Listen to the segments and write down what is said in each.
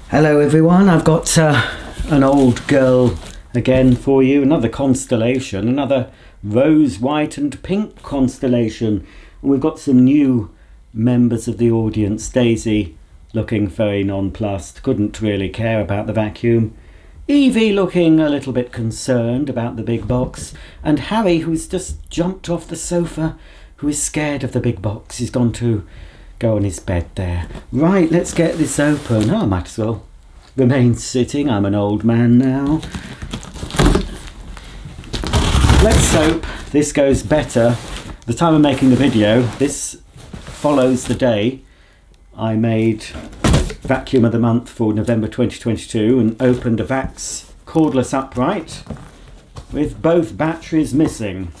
Hello everyone, I've got an old girl again for you, another constellation, another rose, white and pink constellation. And we've got some new members of the audience. Daisy looking very nonplussed, couldn't really care about the vacuum. Evie looking a little bit concerned about the big box. And Harry, who's just jumped off the sofa, who is scared of the big box. He's gone to go on his bed there. Right, let's get this open. Oh, I might as well remain sitting. I'm an old man now. Let's hope this goes better. The time of making the video, this follows the day I made Vacuum of the Month for November 2022 and opened a Vax cordless upright with both batteries missing.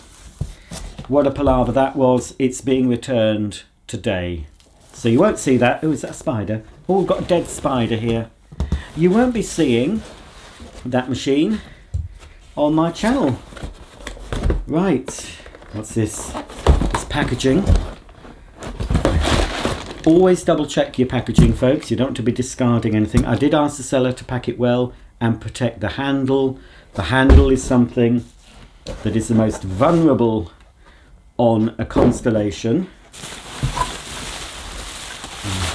What a palaver that was. It's being returned today. So you won't see that. Oh, is that a spider? Oh, we've got a dead spider here. You won't be seeing that machine on my channel. Right, what's this? It's packaging. Always double check your packaging, folks. You don't want to be discarding anything. I did ask the seller to pack it well and protect the handle. The handle is something that is the most vulnerable on a constellation.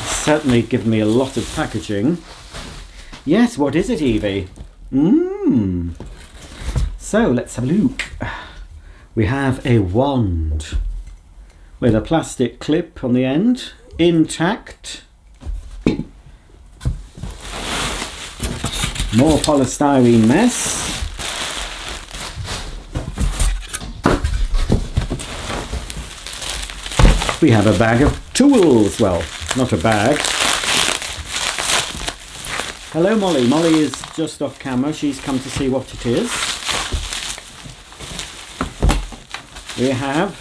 Certainly given me a lot of packaging. Yes, what is it, Evie? So let's have a look. We have a wand with a plastic clip on the end, intact. More polystyrene mess. We have a bag of tools. Well, not a bag. Hello Molly. Molly is just off camera. She's come to see what it is. We have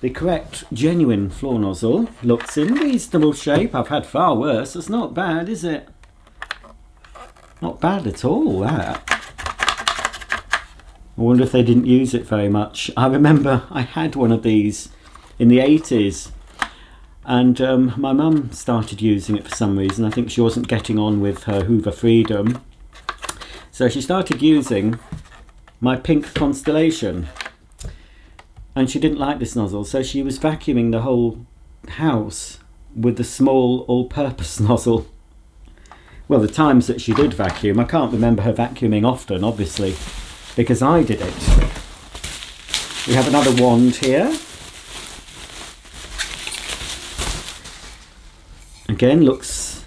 the correct genuine floor nozzle. Looks in reasonable shape. I've had far worse. It's not bad, is it? Not bad at all, that. I wonder if they didn't use it very much. I remember I had one of these in the 80s. And my mum started using it for some reason. I think she wasn't getting on with her Hoover Freedom. So she started using my pink Constellation. And she didn't like this nozzle, so she was vacuuming the whole house with the small all-purpose nozzle. Well, the times that she did vacuum, I can't remember her vacuuming often, obviously, because I did it. We have another wand here. Again, looks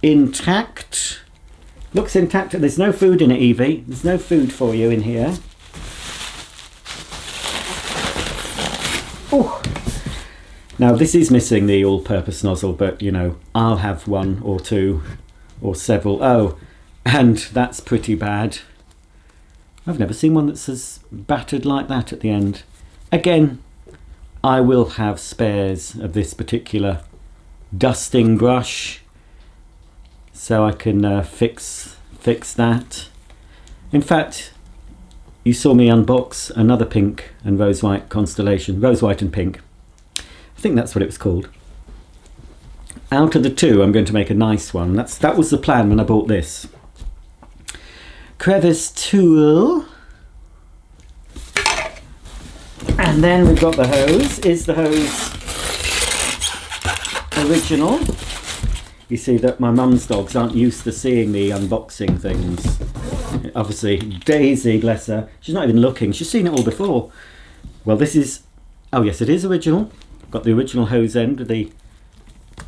intact. Looks intact. There's no food in it, Evie. There's no food for you in here. Oh. Now, this is missing the all-purpose nozzle, but, you know, I'll have one or two or several. Oh, and that's pretty bad. I've never seen one that's as battered like that at the end. Again, I will have spares of this particular dusting brush, so I can fix that. In fact, you saw me unbox another pink and rose white constellation, rose white and pink. I think that's what it was called. Out of the two, I'm going to make a nice one. That was the plan when I bought this. Crevice tool, and then we've got the hose. Is the hose original? You see that my mum's dogs aren't used to seeing me unboxing things. Obviously, Daisy, bless her, she's not even looking. She's seen it all before. Well, this is, oh yes, it is original. Got the original hose end with the,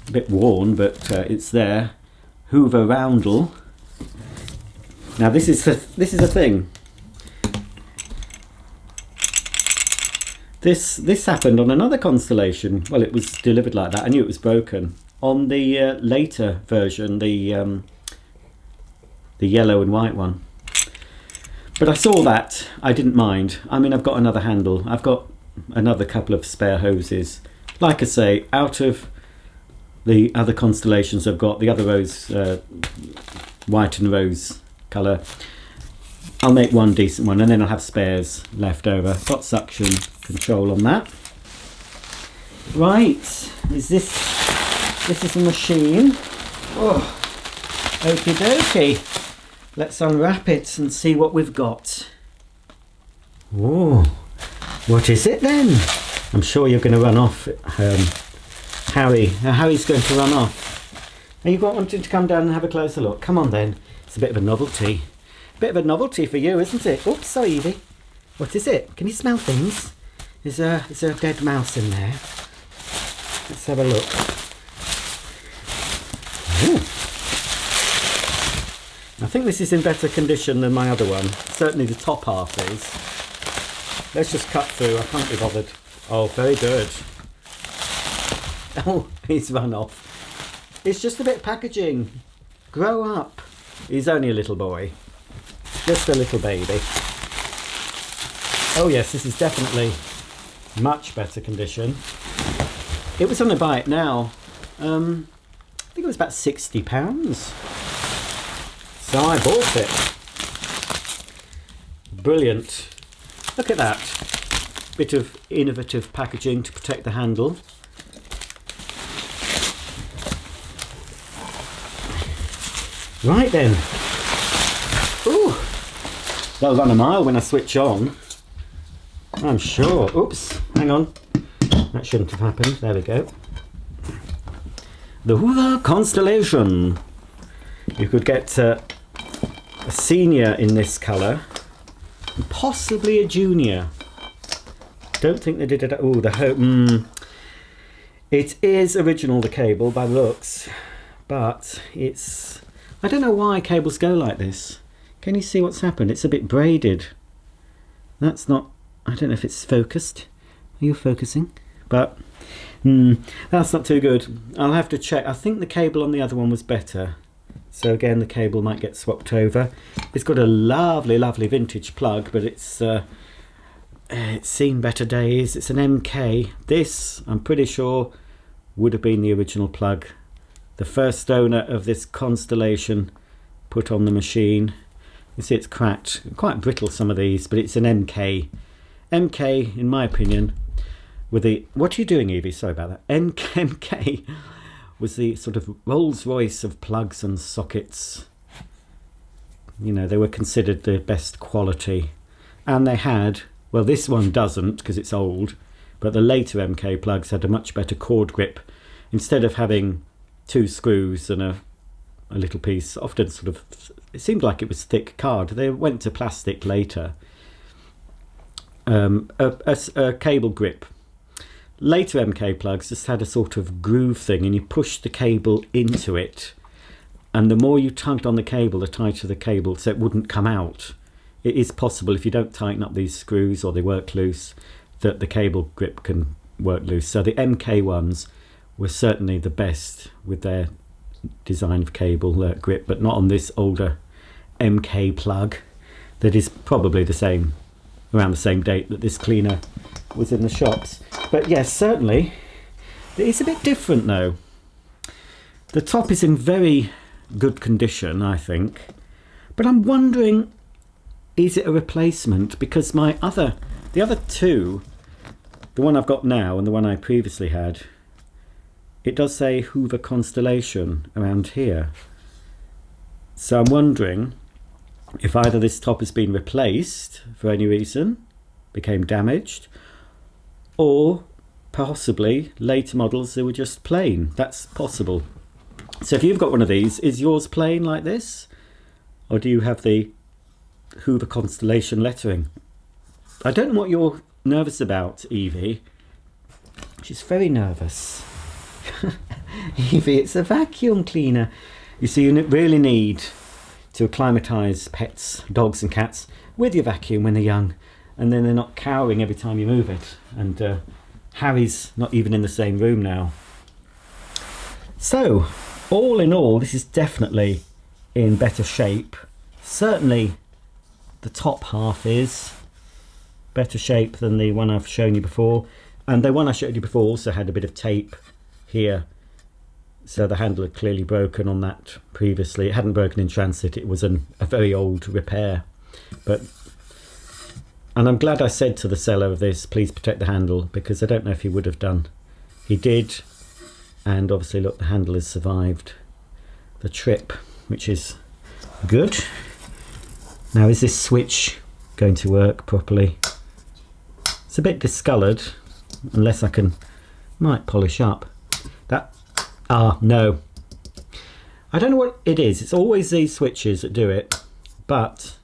a bit worn, but it's there. Hoover roundel. Now this is a thing. This happened on another constellation. Well, it was delivered like that. I knew it was broken. On the later version, the yellow and white one. But I saw that. I didn't mind. I mean, I've got another handle. I've got another couple of spare hoses. Like I say, out of the other constellations I've got, the other rose, white and rose colour, I'll make one decent one and then I'll have spares left over. Got suction control on that. Right, is this is a machine. Oh, Okie dokie. Let's unwrap it and see what we've got. Whoa, what is it then? I'm sure you're going to run off, Harry. Harry's going to run off. Are you wanting to come down and have a closer look? Come on then. It's a bit of a novelty. Bit of a novelty for you, isn't it? Oops, sorry, Evie. What is it? Can you smell things? Is there a dead mouse in there? Let's have a look. Ooh. I think this is in better condition than my other one. Certainly the top half is. Let's just cut through. I can't be bothered. Oh, very good. Oh, he's run off. It's just a bit of packaging. Grow up. He's only a little boy. Just a little baby. Oh yes, this is definitely much better condition. It was on a buy it now. I think it was about £60. So I bought it. Brilliant. Look at that. Bit of innovative packaging to protect the handle. Right then. Ooh. That'll run a mile when I switch on. I'm sure. Oops, hang on. That shouldn't have happened. There we go. The Hoover Constellation. You could get a senior in this colour. Possibly a junior. Don't think they did it. Oh, the hope. It is original, the cable, by looks. But it's... I don't know why cables go like this. Can you see what's happened? It's a bit braided. That's not... I don't know if it's focused. Are you focusing? But that's not too good. I'll have to check. I think the cable on the other one was better. So again, the cable might get swapped over. It's got a lovely, lovely vintage plug, but it's seen better days. It's an MK. This, I'm pretty sure, would have been the original plug. The first owner of this Constellation put on the machine. You see it's cracked. Quite brittle, some of these, but it's an MK. MK, in my opinion, with the... What are you doing, Evie? Sorry about that. MK was the sort of Rolls Royce of plugs and sockets. You know, they were considered the best quality. And they had... Well, this one doesn't because it's old, but the later MK plugs had a much better cord grip. Instead of having 2 screws and a little piece, often sort of... It seemed like it was thick card. They went to plastic later. A cable grip. Later MK plugs just had a sort of groove thing, and you pushed the cable into it, and the more you tugged on the cable, the tighter the cable, so it wouldn't come out. It is possible, if you don't tighten up these screws or they work loose, that the cable grip can work loose. So the MK ones were certainly the best with their design of cable grip, but not on this older MK plug that is probably the same, around the same date that this cleaner was in the shops. But yes, certainly it's a bit different though. The top is in very good condition, I think, but I'm wondering, is it a replacement? Because the other two, the one I've got now and the one I previously had, it does say Hoover Constellation around here. So I'm wondering if either this top has been replaced for any reason, became damaged, or possibly later models they were just plain. That's possible. So if you've got one of these, is yours plain like this, or do you have the Hoover Constellation lettering? I don't know what you're nervous about, Evie. She's very nervous. Evie, it's a vacuum cleaner. You see, you really need to acclimatise pets, dogs and cats, with your vacuum when they're young, and then they're not cowering every time you move it. And Harry's not even in the same room now. So, all in all, this is definitely in better shape. Certainly the top half is better shape than the one I've shown you before, and the one I showed you before also had a bit of tape here, so the handle had clearly broken on that previously. It hadn't broken in transit, it was a very old repair. And I'm glad I said to the seller of this, please protect the handle, because I don't know if he would have done. He did, and obviously look, the handle has survived the trip. which is good. Now, is this switch going to work properly? It's a bit discoloured, unless I might polish up. No. I don't know what it is. It's always these switches that do it, but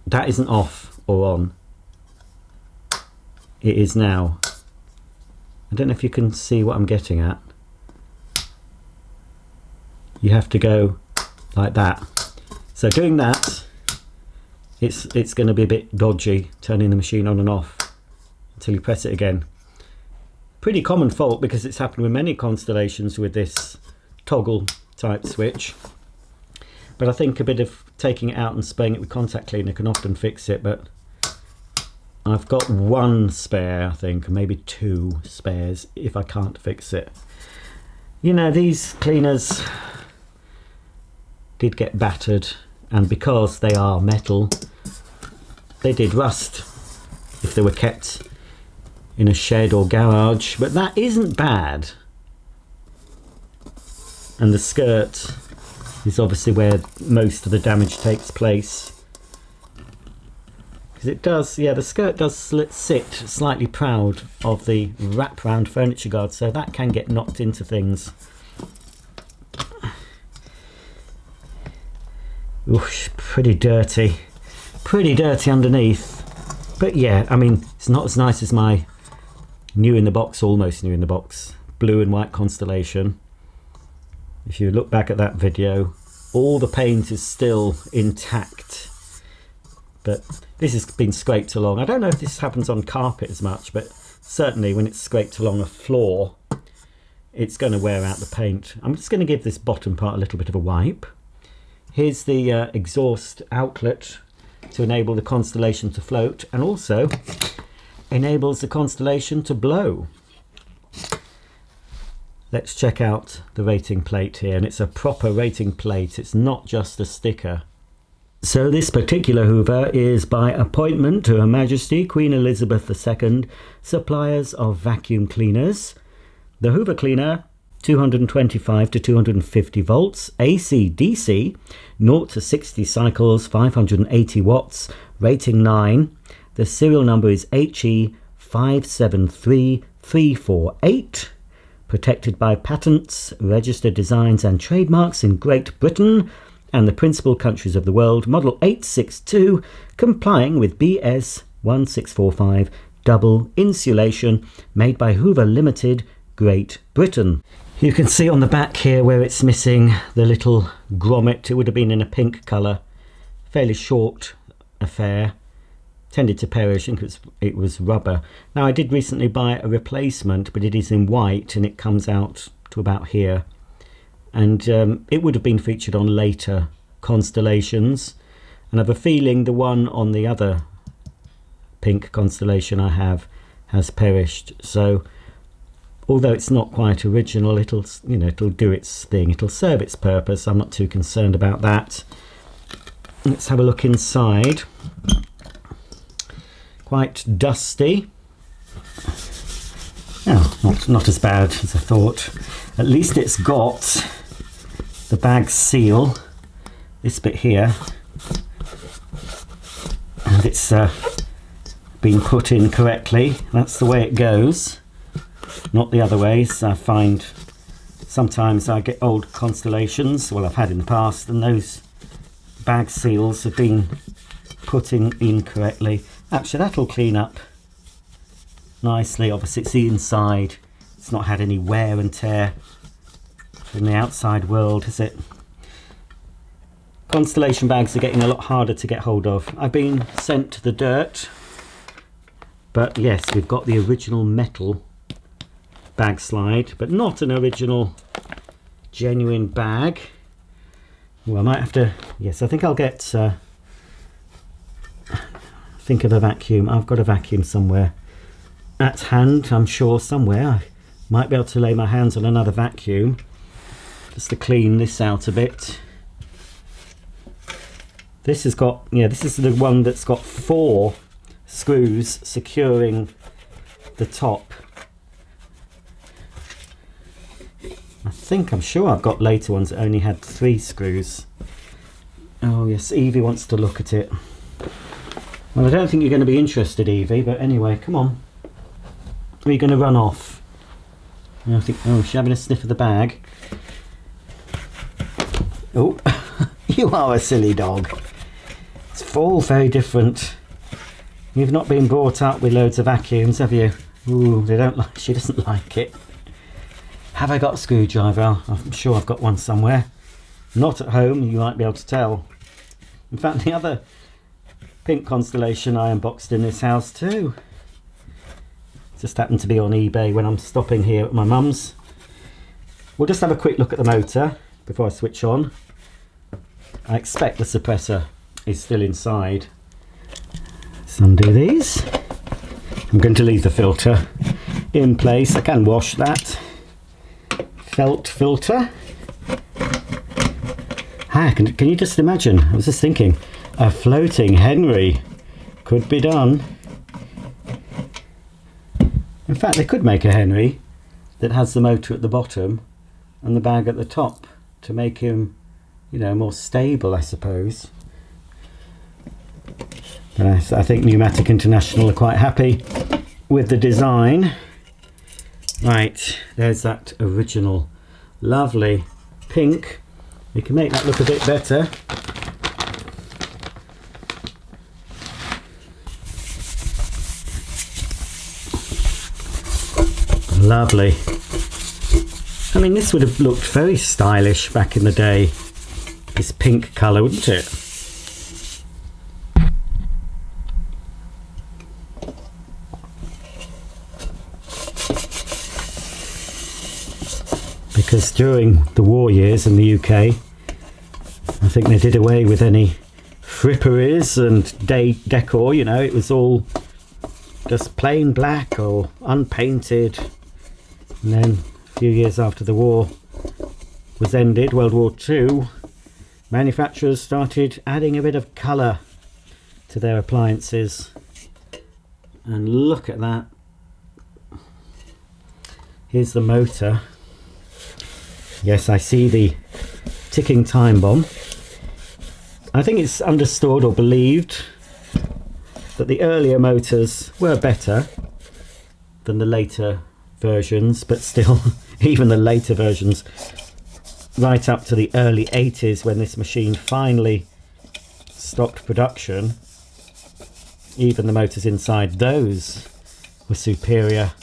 that isn't off or on. It is now. I don't know if you can see what I'm getting at. You have to go like that. So doing that, it's going to be a bit dodgy, turning the machine on and off until you press it again. Pretty common fault, because it's happened with many Constellations with this toggle type switch. But I think a bit of taking it out and spraying it with contact cleaner can often fix it. But I've got one spare, I think, maybe two spares if I can't fix it. You know, these cleaners did get battered, and because they are metal, they did rust if they were kept in a shed or garage, but that isn't bad. And the skirt is obviously where most of the damage takes place, because it does, yeah, the skirt does sit slightly proud of the wraparound furniture guard, so that can get knocked into things. Oosh, pretty dirty underneath. But yeah, I mean, it's not as nice as my new in the box, almost new in the box, blue and white Constellation. If you look back at that video, all the paint is still intact, but this has been scraped along. I don't know if this happens on carpet as much, but certainly when it's scraped along a floor, it's going to wear out the paint. I'm just going to give this bottom part a little bit of a wipe. Here's the exhaust outlet to enable the Constellation to float, and also enables the Constellation to blow. Let's check out the rating plate here, and it's a proper rating plate. It's not just a sticker. So this particular Hoover is by appointment to Her Majesty Queen Elizabeth II, suppliers of vacuum cleaners. The Hoover cleaner, 225 to 250 volts, AC DC, 0 to 60 cycles, 580 watts, rating 9. The serial number is HE573348, protected by patents, registered designs and trademarks in Great Britain and the principal countries of the world, model 862, complying with BS 1645, double insulation, made by Hoover Limited, Great Britain. You can see on the back here where it's missing the little grommet. It would have been in a pink colour, fairly short affair, tended to perish. I think it was rubber. Now, I did recently buy a replacement, but it is in white and it comes out to about here, and it would have been featured on later Constellations, and I have a feeling the one on the other pink Constellation I have has perished. So although it's not quite original, it'll do its thing, it'll serve its purpose. I'm not too concerned about that. Let's have a look inside. Quite dusty. Oh, not as bad as I thought. At least it's got the bag seal, this bit here, and it's been put in correctly. That's the way it goes, not the other ways. I find sometimes I get old Constellations, well, I've had in the past, and those bag seals have been put in incorrectly. Actually, that'll clean up nicely. Obviously, it's the inside. It's not had any wear and tear from the outside world, has it? Constellation bags are getting a lot harder to get hold of. I've been sent to the dirt, but yes, we've got the original metal bag slide, but not an original genuine bag. Well, I might have to, yes, I think I'll get think of a vacuum. I've got a vacuum somewhere at hand, I'm sure, somewhere. I might be able to lay my hands on another vacuum just to clean this out a bit. This has got, yeah, this is the one that's got 4 screws securing the top. I I'm sure I've got later ones that only had 3 screws. Oh yes, Evie wants to look at it. Well, I don't think you're going to be interested, Evie, but anyway, come on. Are you going to run off? I think, oh, she's having a sniff of the bag. Oh, you are a silly dog. It's all very different. You've not been brought up with loads of vacuums, have you? Ooh, she doesn't like it. Have I got a screwdriver? I'm sure I've got one somewhere. Not at home, you might be able to tell. In fact, the other pink Constellation I unboxed in this house too. Just happened to be on eBay when I'm stopping here at my mum's. We'll just have a quick look at the motor before I switch on. I expect the suppressor is still inside. Let's undo these. I'm going to leave the filter in place. I can wash that. Felt filter. Can you just imagine? I was just thinking, a floating Henry could be done. In fact, they could make a Henry that has the motor at the bottom and the bag at the top to make him, you know, more stable, I suppose. But I think Pneumatic International are quite happy with the design. Right, there's that original lovely pink. We can make that look a bit better. Lovely. I mean, this would have looked very stylish back in the day. This pink colour, wouldn't it? Because during the war years in the UK, I think they did away with any fripperies and decor, you know, it was all just plain black or unpainted. And then a few years after the war was ended, World War II, manufacturers started adding a bit of colour to their appliances. And look at that. Here's the motor. Yes, I see the ticking time bomb. I think it's understood or believed that the earlier motors were better than the later versions, but still, even the later versions, right up to the early 80s when this machine finally stopped production, even the motors inside those were superior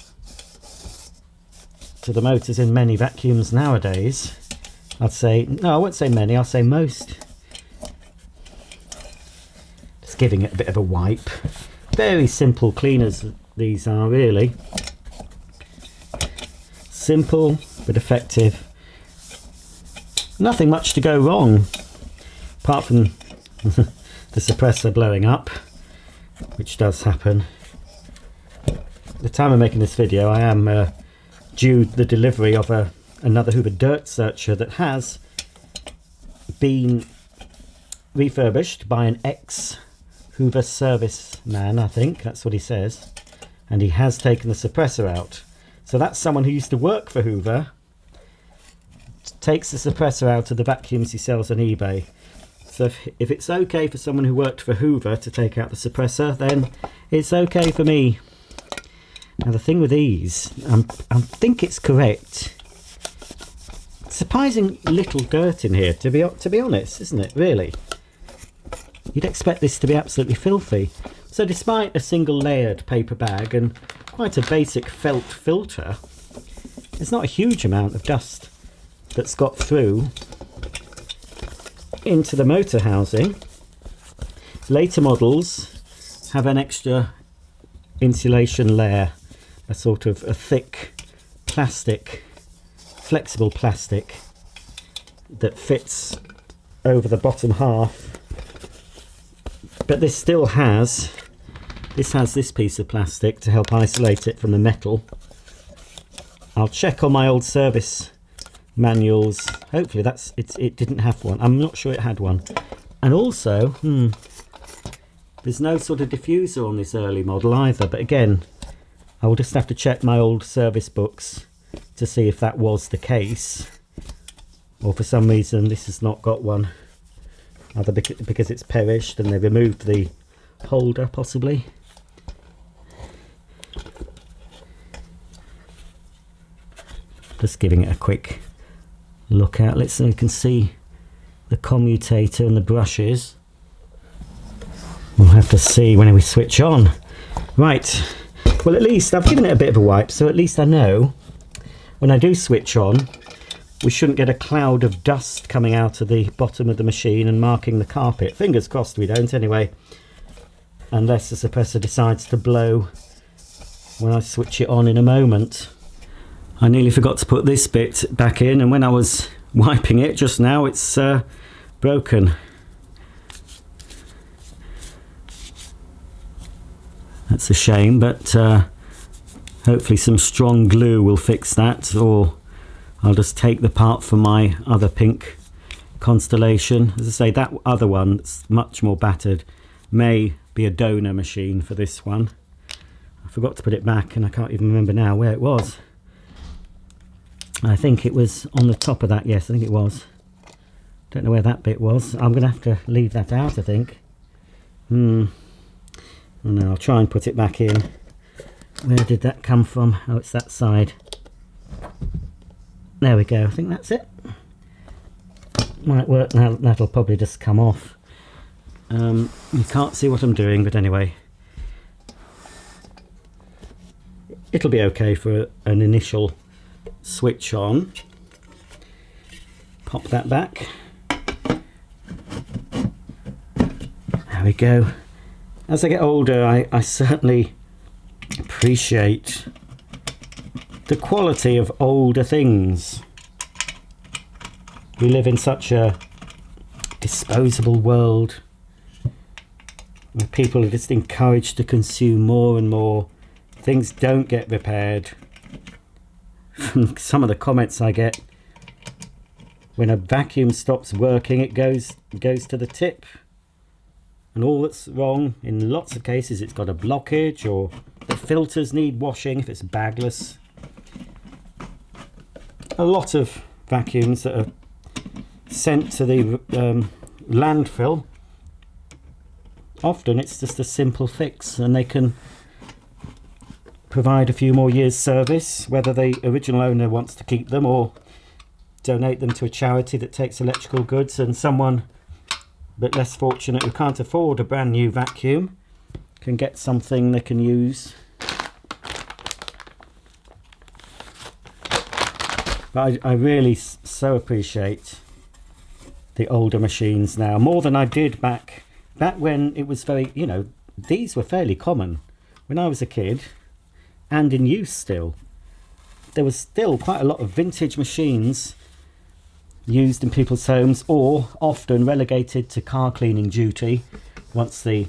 to the motors in many vacuums nowadays. I'd say, no, I won't say many, I'll say most. Just giving it a bit of a wipe. Very simple cleaners these are, really. Simple but effective. Nothing much to go wrong, apart from the suppressor blowing up, which does happen. At the time of making this video, I am due the delivery of another Hoover dirt searcher that has been refurbished by an ex-Hoover serviceman, I think, that's what he says, and he has taken the suppressor out. So that's someone who used to work for Hoover, takes the suppressor out of the vacuums he sells on eBay. So if it's okay for someone who worked for Hoover to take out the suppressor, then it's okay for me. Now the thing with these, I think it's correct. Surprising little dirt in here, to be honest, isn't it? Really, you'd expect this to be absolutely filthy. So despite a single layered paper bag and quite a basic felt filter, there's not a huge amount of dust that's got through into the motor housing. Later models have an extra insulation layer, a sort of a thick plastic, flexible plastic that fits over the bottom half. But this still has this piece of plastic to help isolate it from the metal. I'll check on my old service manuals. Hopefully it didn't have one. I'm not sure it had one. And also, there's no sort of diffuser on this early model either. But again, I will just have to check my old service books to see if that was the case. or for some reason this has not got one, either because it's perished and they removed the holder possibly. Just giving it a quick look at. Let's see if we can see the commutator and the brushes. We'll have to see when we switch on. Right, well at least I've given it a bit of a wipe, so at least I know when I do switch on we shouldn't get a cloud of dust coming out of the bottom of the machine and marking the carpet. Fingers crossed we don't anyway, unless the suppressor decides to blow when I switch it on in a moment. I nearly forgot to put this bit back in, and when I was wiping it just now it's broken. That's a shame, but hopefully some strong glue will fix that, or I'll just take the part from my other pink Constellation. As I say, that other one that's much more battered may be a donor machine for this one. I forgot to put it back and I can't even remember now where it was. I think it was on the top of that. Yes, I think it was. Don't know where that bit was. I'm going to have to leave that out, I think. No, I'll try and put it back in. Where did that come from? Oh, it's that side. There we go. I think that's it. Might work now. That'll probably just come off. You can't see what I'm doing, but anyway. It'll be okay for an initial switch on. Pop that back. There we go. As I get older, I certainly appreciate the quality of older things. We live in such a disposable world where people are just encouraged to consume more and more. Things don't get repaired. From some of the comments I get, when a vacuum stops working, it goes to the tip. And all that's wrong, in lots of cases, it's got a blockage, or the filters need washing if it's bagless. A lot of vacuums that are sent to the landfill, often it's just a simple fix, and they can provide a few more years service, whether the original owner wants to keep them or donate them to a charity that takes electrical goods, and someone a bit less fortunate who can't afford a brand new vacuum can get something they can use. But I really so appreciate the older machines now, more than I did back when it was very, these were fairly common when I was a kid and in use still. There was still quite a lot of vintage machines used in people's homes, or often relegated to car cleaning duty once and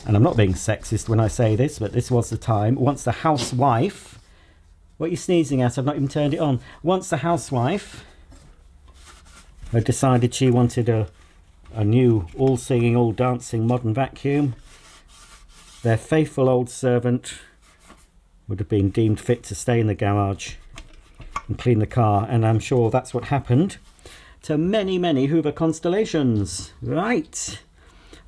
I'm not being sexist when I say this, but this was the time, once the housewife, what are you sneezing at? I've not even turned it on. Once the housewife had decided she wanted a new all-singing, all-dancing modern vacuum, their faithful old servant would have been deemed fit to stay in the garage and clean the car, and I'm sure that's what happened to many Hoover Constellations. Right,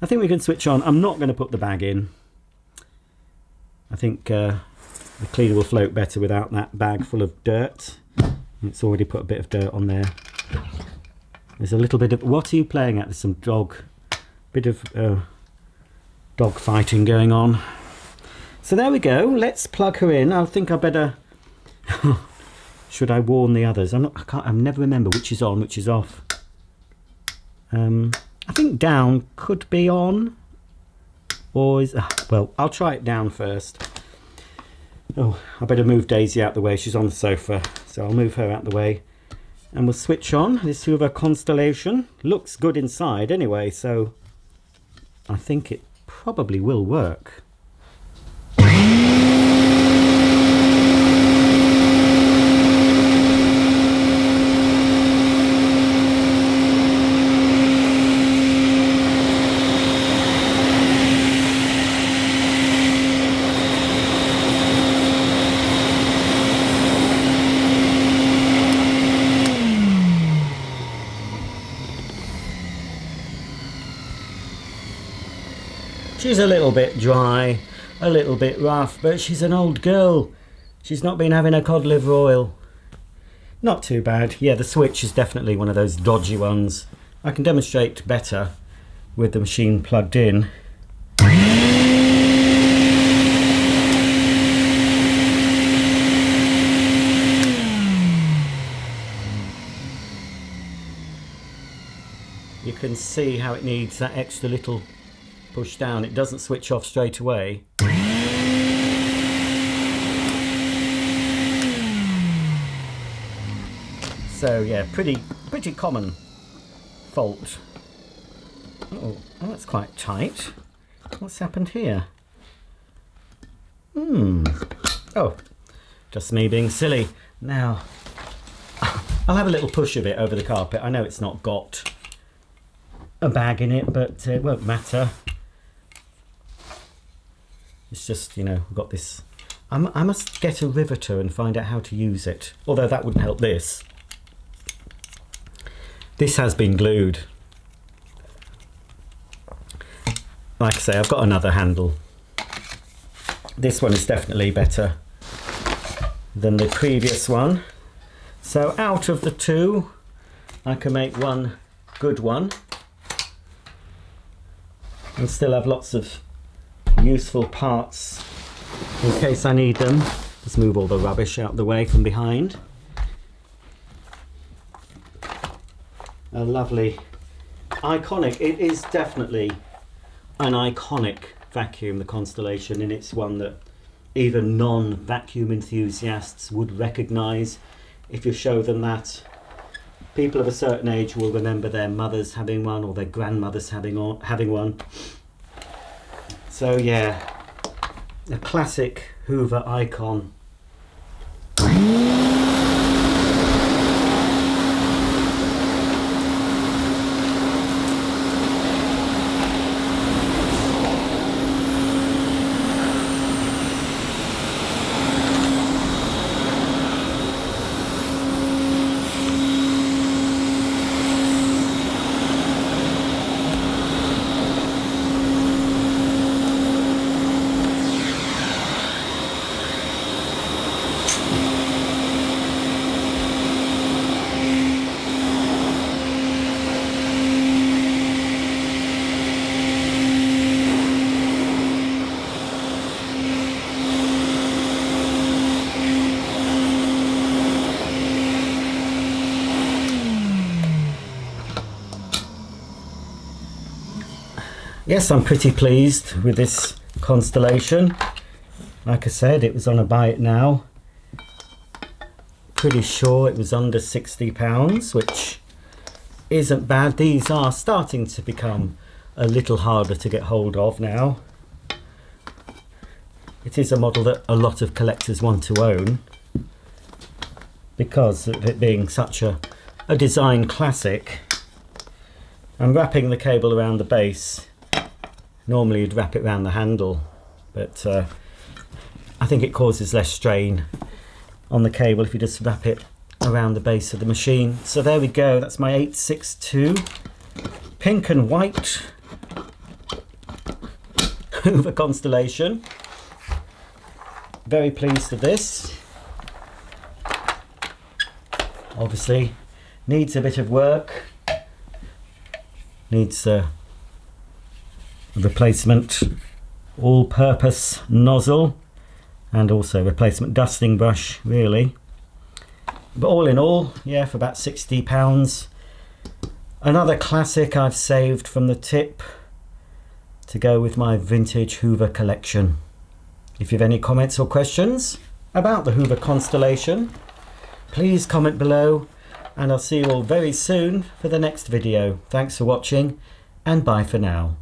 I think we can switch on. I'm not going to put the bag in. I think the cleaner will float better without that bag full of dirt. It's already put a bit of dirt on there. There's a little bit of, what are you playing at? There's some bit of dog fighting going on. So there we go. Let's plug her in. I think I better. Should I warn the others? I never remember which is on, which is off. I think down could be on, or is well, I'll try it down first. Oh, I better move Daisy out the way. She's on the sofa, so I'll move her out the way, and we'll switch on this Hoover Constellation. Looks good inside anyway, so I think it probably will work. She's a little bit dry, a little bit rough, but she's an old girl. She's not been having her cod liver oil. Not too bad. Yeah, the switch is definitely one of those dodgy ones. I can demonstrate better with the machine plugged in. You can see how it needs that extra little push down. It doesn't switch off straight away. So yeah, pretty common fault. Oh, that's quite tight. What's happened here? Oh, just me being silly. Now, I'll have a little push of it over the carpet. I know it's not got a bag in it, but it won't matter. It's just, you know, I've got this. I must get a riveter and find out how to use it. Although that wouldn't help this. This has been glued. Like I say, I've got another handle. This one is definitely better than the previous one. So out of the two, I can make one good one and still have lots of useful parts in case I need them. Just move all the rubbish out the way from behind. A lovely, iconic, it is definitely an iconic vacuum, the Constellation, and it's one that even non-vacuum enthusiasts would recognise if you show them that. People of a certain age will remember their mothers having one or their grandmothers having one. So yeah, a classic Hoover icon. Yes, I'm pretty pleased with this Constellation. Like I said, it was on a buy it now. Pretty sure it was under £60, which isn't bad. These are starting to become a little harder to get hold of now. It is a model that a lot of collectors want to own because of it being such a design classic. I'm wrapping the cable around the base. Normally you'd wrap it around the handle, but I think it causes less strain on the cable if you just wrap it around the base of the machine. So there we go, that's my 862 pink and white Hoover Constellation. Very pleased with this. Obviously needs a bit of work, needs a replacement all-purpose nozzle and also replacement dusting brush, really. But all in all, yeah, for about £60. Another classic I've saved from the tip to go with my vintage Hoover collection. If you have any comments or questions about the Hoover Constellation, please comment below, and I'll see you all very soon for the next video. Thanks for watching, and bye for now.